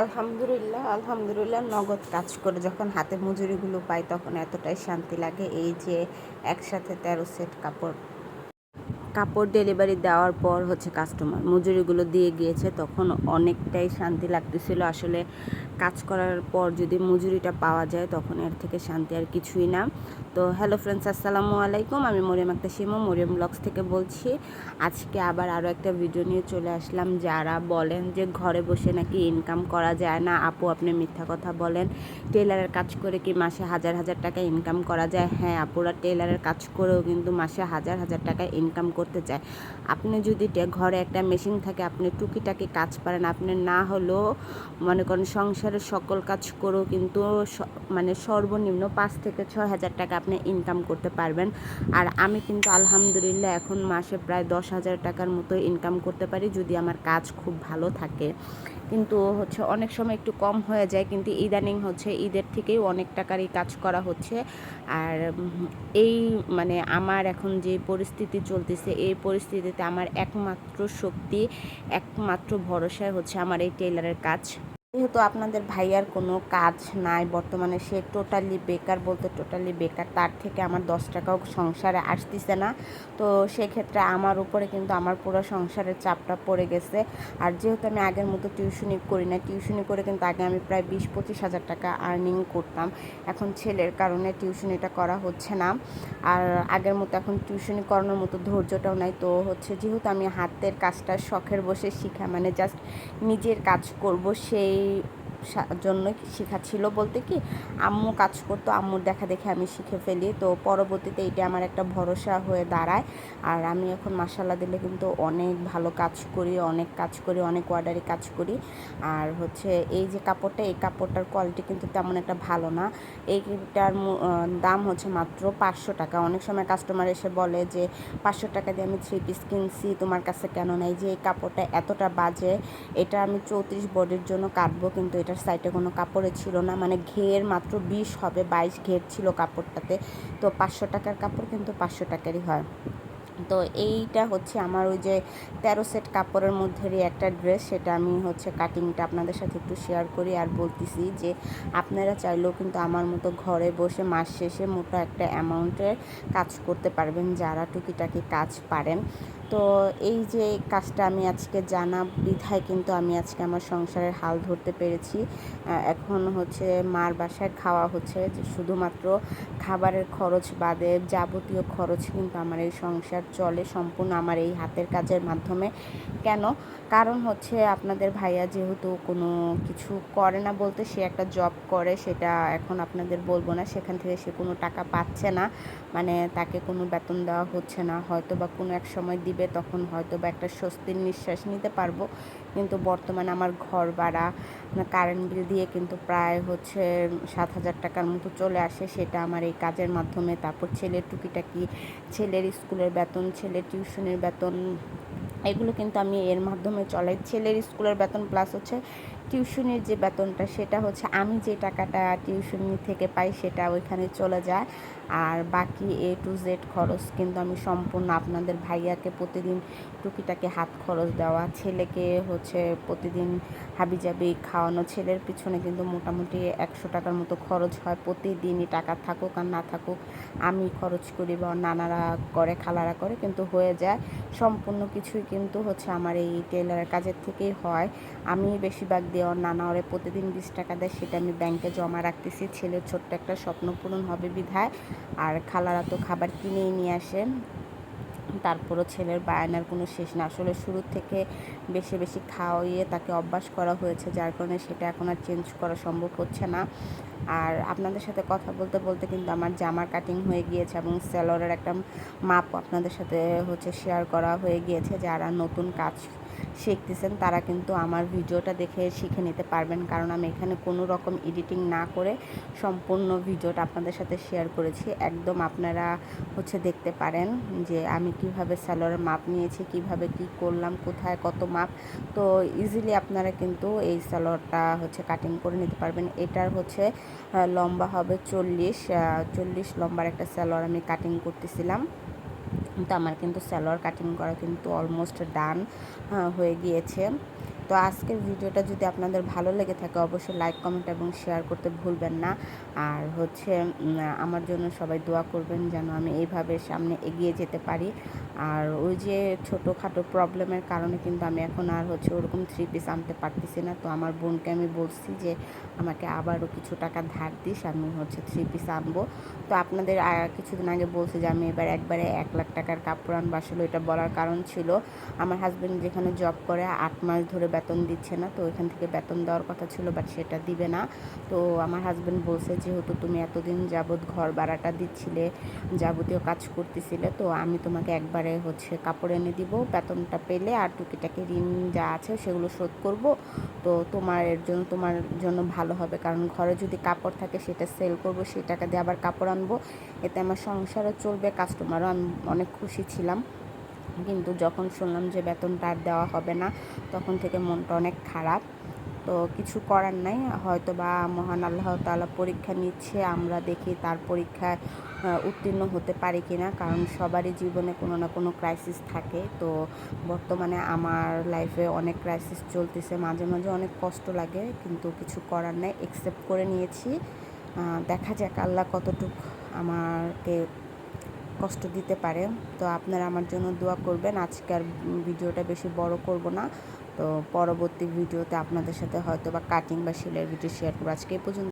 আলহামদুলিল্লাহ, আলহামদুলিল্লাহ। নগদ কাজ করে যখন হাতে মজুরিগুলো পাই তখন এতটাই শান্তি লাগে। এই যে একসাথে 13 সেট কাপড় ডেলিভারি দেওয়ার পর কাস্টমার মজুরিগুলো দিয়ে গিয়েছে, তখন অনেকটাই শান্তি লাগতেছিল। আসলে কাজ করার পর যদি মজুরিটা পাওয়া যায় তখন এর থেকে শান্তি আর কিছুই না। তো হ্যালো ফ্রেন্ডস, আসসালামু আলাইকুম। আমি মরিয়ম আক্তার শিমু, মরিয়ম ব্লগস থেকে বলছি। আজকে আবার আরও একটা ভিডিও নিয়ে চলে আসলাম। যারা বলেন যে ঘরে বসে নাকি ইনকাম করা যায় না, আপু আপনি মিথ্যা কথা বলেন, টেলারের কাজ করে কি মাসে হাজার হাজার টাকা ইনকাম করা যায়? হ্যাঁ আপুরা, টেলারের কাজ করেও কিন্তু মাসে হাজার হাজার টাকা ইনকাম করতে চায়। আপনি যদি ঘরে একটা মেশিন থাকে, আপনি টুকিটাকি কাজ পারেন, আপনি না হলেও মনে করেন সংসারের সকল কাজ করেও কিন্তু মানে সর্বনিম্ন 5 থেকে 6 হাজার টাকা আপনি ইনকাম করতে পারবেন। আর আমি কিন্তু আলহামদুলিল্লাহ এখন মাসে প্রায় 10,000 টাকার মতো ইনকাম করতে পারি যদি আমার কাজ খুব ভালো থাকে। কিন্তু অনেক সময় একটু কম হয়ে যায়, কিন্তু ইদানিং ঈদের থেকেই অনেক টাকারই কাজ করা হচ্ছে। আর এই মানে আমার এখন যে পরিস্থিতি চলতেছে, এই পরিস্থিতিতে আমার একমাত্র শক্তি, একমাত্র ভরসায় আমার এই টেইলারের কাজ। যেহেতু আপনাদের ভাইয়ার কোনো কাজ নাই বর্তমানে, সে টোটালি বেকার, বলতে টোটালি বেকার, তার থেকে আমার 10 টাকাও সংসারে আসতেছে না। তো সেক্ষেত্রে আমার উপরে কিন্তু আমার পুরো সংসারের চাপটা পড়ে গেছে। আর যেহেতু আমি আগের মতো টিউশনি করি না, টিউশনি করে কিন্তু আগে আমি প্রায় 20-25 হাজার টাকা আর্নিং করতাম। এখন ছেলের কারণে টিউশনিটা করা হচ্ছে না। আর আগের মতো এখন টিউশনি করানোর মতো ধৈর্যটাও নাই। তো যেহেতু আমি হাতের কাজটা শখের বসে শিখা, মানে জাস্ট নিজের কাজ করব, সেই জন্য শেখা ছিল। বলতে কি, আম্মু কাজ করতো, আম্মুর দেখা দেখে আমি শিখে ফেলি। তো পরবর্তীতে এটা আমার একটা ভরসা হয়ে দাঁড়ায়। আর আমি এখন মাশাআল্লাহ দিলে কিন্তু অনেক ভালো কাজ করি, অনেক অর্ডারি কাজ করি। আর এই যে কাপড়টা, এই কাপড়টার কোয়ালিটি কিন্তু তেমন একটা ভালো না। এইটার দাম মাত্র 500 টাকা। অনেক সময় কাস্টমার এসে বলে যে 500 টাকা দিয়ে আমি 3 পিস কিনছি, তোমার কাছে কেন নাই? যে এই কাপড়টা এতটা বাজে, এটা আমি 34 বডির জন্য কাটবো, কিন্তু এটার সাইডে কোনো কাপড়ে ছিল না, মানে ঘের মাত্র 20 হবে, 22 ঘের ছিল কাপড়টাতে। তো 500 টাকার কাপড় কিন্তু 500 টাকারই হয়। তো এইটা আমার ওই যে 13 সেট কাপড়ের মধ্যেরই একটা ড্রেস, সেটা আমি কাটিংটা আপনাদের সাথে একটু শেয়ার করি। আর বলতেছি যে আপনারা চাইলেও কিন্তু আমার মতো ঘরে বসে মাস শেষে মোটা একটা অ্যামাউন্টের কাজ করতে পারবেন, যারা টুকিটাকি কাজ পারেন। তো এই যে কাজটা আমি আজকে জানা বিধায় কিন্তু আমি আজকে আমার সংসারের হাল ধরতে পেরেছি। এখন মার বাসায় খাওয়া যে শুধুমাত্র খাবারের খরচ বাদে যাবতীয় খরচ কিন্তু আমার এই সংসার চলে সম্পূর্ণ আমার এই হাতের কাজের মাধ্যমে। কেন? কারণ আপনাদের ভাইয়া যেহেতু কোনো কিছু করে না, বলতে সে একটা জব করে, সেটা এখন আপনাদের বলবো না, সেখান থেকে সে কোনো টাকা পাচ্ছে না, মানে তাকে কোনো বেতন দেওয়া হচ্ছে না। হয়তো বা কোনো এক সময় দিবে, তখন হয়তো বা একটা স্বস্তির নিঃশ্বাস নিতে পারবো। কিন্তু বর্তমানে আমার ঘর ভাড়া, কারেন্ট বিল দিয়ে কিন্তু প্রায় 7,000 টাকার মতো চলে আসে, সেটা আমার এই কাজের মাধ্যমে। তারপর ছেলের টুকিটাকি, ছেলের স্কুলের বেতন, ছেলের টিউশনের বেতন, এগুলো কিন্তু আমি এর মাধ্যমে চলাই। ছেলের স্কুলের বেতন প্লাস টিউশনির যে বেতনটা, সেটা আমি যে টাকাটা টিউশনি থেকে পাই সেটা ওইখানে চলে যায়। আর বাকি A to Z খরচ কিন্তু আমি সম্পূর্ণ আপনাদের ভাইয়াকে প্রতিদিন টুকিটাকি হাত খরচ দেওয়া, ছেলেকে প্রতিদিন হাবিজাবি খাওয়ানো, ছেলের পিছনে কিন্তু মোটামুটি 100 টাকার মতো খরচ হয় প্রতিদিনই, টাকা থাকুক আর না থাকুক আমি খরচ করি বা নানারা করে, খালারা করে, কিন্তু হয়ে যায়। সম্পূর্ণ কিছুই কিন্তু আমার এই টেলারের কাজের থেকেই হয়। আমি বেশিরভাগ দিয়ে ওর নানা ওরে প্রতিদিন 20 টাকা দেয়, সেটা আমি ব্যাংকে জমা রাখতেছি, ছেলের ছোট্ট একটা স্বপ্ন পূরণ হবে বিধায়। আর খালারা তো খাবার কিনেই নিয়ে আসে। তারপরও ছেলের বায়নার কোনো শেষ না। আসলে শুরু থেকে বেশি বেশি খাওয়িয়ে তাকে অভ্যাস করা হয়েছে, যার কারণে সেটা এখন আর চেঞ্জ করা সম্ভব হচ্ছে না। আর আপনাদের সাথে কথা বলতে বলতে কিন্তু আমার জামার কাটিং হয়ে গিয়েছে, এবং সেলরের একটা মাপ আপনাদের সাথে শেয়ার করা হয়ে গিয়েছে। যারা নতুন কাজ শিখতেছেন তারা কিন্তু আমার ভিডিওটা দেখে শিখে নিতে পারবেন, কারণ আমি এখানে কোনো রকম এডিটিং না করে সম্পূর্ণ ভিডিওটা আপনাদের সাথে শেয়ার করেছি। একদম আপনারা দেখতে পারেন যে আমি কিভাবে সেলরের মাপ নিয়েছি, কিভাবে কি করলাম, কোথায় কত মাপ। তো ইজিলি আপনারা কিন্তু এই সেলরটা কাটিং করে নিতে পারবেন। এটার লম্বা হবে 40 লম্বার একটা সেলর আমি কাটিং করতেছিলাম। তো আমার কিন্তু সালোয়ার কাটিং করা কিন্তু অলমোস্ট ডান হয়ে গিয়েছে। তো তো আজকের ভিডিওটা যদি আপনাদের ভালো লেগে থাকে অবশ্যই লাইক, কমেন্ট এবং শেয়ার করতে ভুলবেন না। আর আমার জন্য সবাই দোয়া করবেন যেন আমি এইভাবে সামনে এগিয়ে যেতে পারি। আর ওই যে ছোটোখাটো প্রবলেমের কারণে কিন্তু আমি এখন আর ওরকম 3 পিস আনতে পারতেছি না। তো আমার বোনকে আমি বলছি যে আমাকে আবারও কিছু টাকা ধার দিস, আমি 3 পিস আনবো। তো আপনাদের কিছুদিন আগে বলছি যে আমি এবার একবারে 1,00,000 টাকার কাপড় আনবো। আসলে এটা বলার কারণ ছিল আমার হাজব্যান্ড যেখানে জব করে 8 মাস ধরে বেতন দিচ্ছে না। তো ওইখান থেকে বেতন দেওয়ার কথা ছিল, বাট সেটা দিবে না। তো আমার হাজব্যান্ড বলছে যেহেতু তুমি এতদিন যাবৎ ঘর ভাড়াটা দিচ্ছিলে, যাবতীয় কাজ করতেছিলে, তো আমি তোমাকে একবারে কাপড় এনে দিব, বেতনটা পেলে আর টুকিটাকি ঋণ যা আছে সেগুলো শোধ করব। তো তোমার জন্য ভালো হবে, কারণ ঘরে যদি কাপড় থাকে সেটা সেল করব, সেই টাকা দিয়ে আবার কাপড় আনবো, এতে আমার সংসারও চলবে, কাস্টমারও আমি অনেক খুশি ছিলাম। কিন্তু যখন শুনলাম যে বেতনটা আর দেওয়া হবে না, তখন থেকে মনটা অনেক খারাপ। তো কিছু করার নাই, হয়তো বা মহান আল্লাহ তাআলা পরীক্ষা নিচ্ছে, আমরা দেখি তার পরীক্ষায় উত্তীর্ণ হতে পারি কি না, কারণ সবারই জীবনে কোনো না কোনো ক্রাইসিস থাকে। তো বর্তমানে আমার লাইফে অনেক ক্রাইসিস চলতেছে, মাঝে মাঝে অনেক কষ্ট লাগে, কিন্তু কিছু করার নাই, অ্যাকসেপ্ট করে নিয়েছি। দেখা যাক আল্লাহ কতটুকু আমাকে কষ্ট দিতে পারে। তো আপনারা আমার জন্য দোয়া করবেন। আজকের ভিডিওটা বেশি বড় করব না, তো পরবর্তী ভিডিওতে আপনাদের সাথে হয়তো বা কাটিং বা সেলাইয়ের ভিডিও শেয়ার করবো। আজকে এই পর্যন্ত।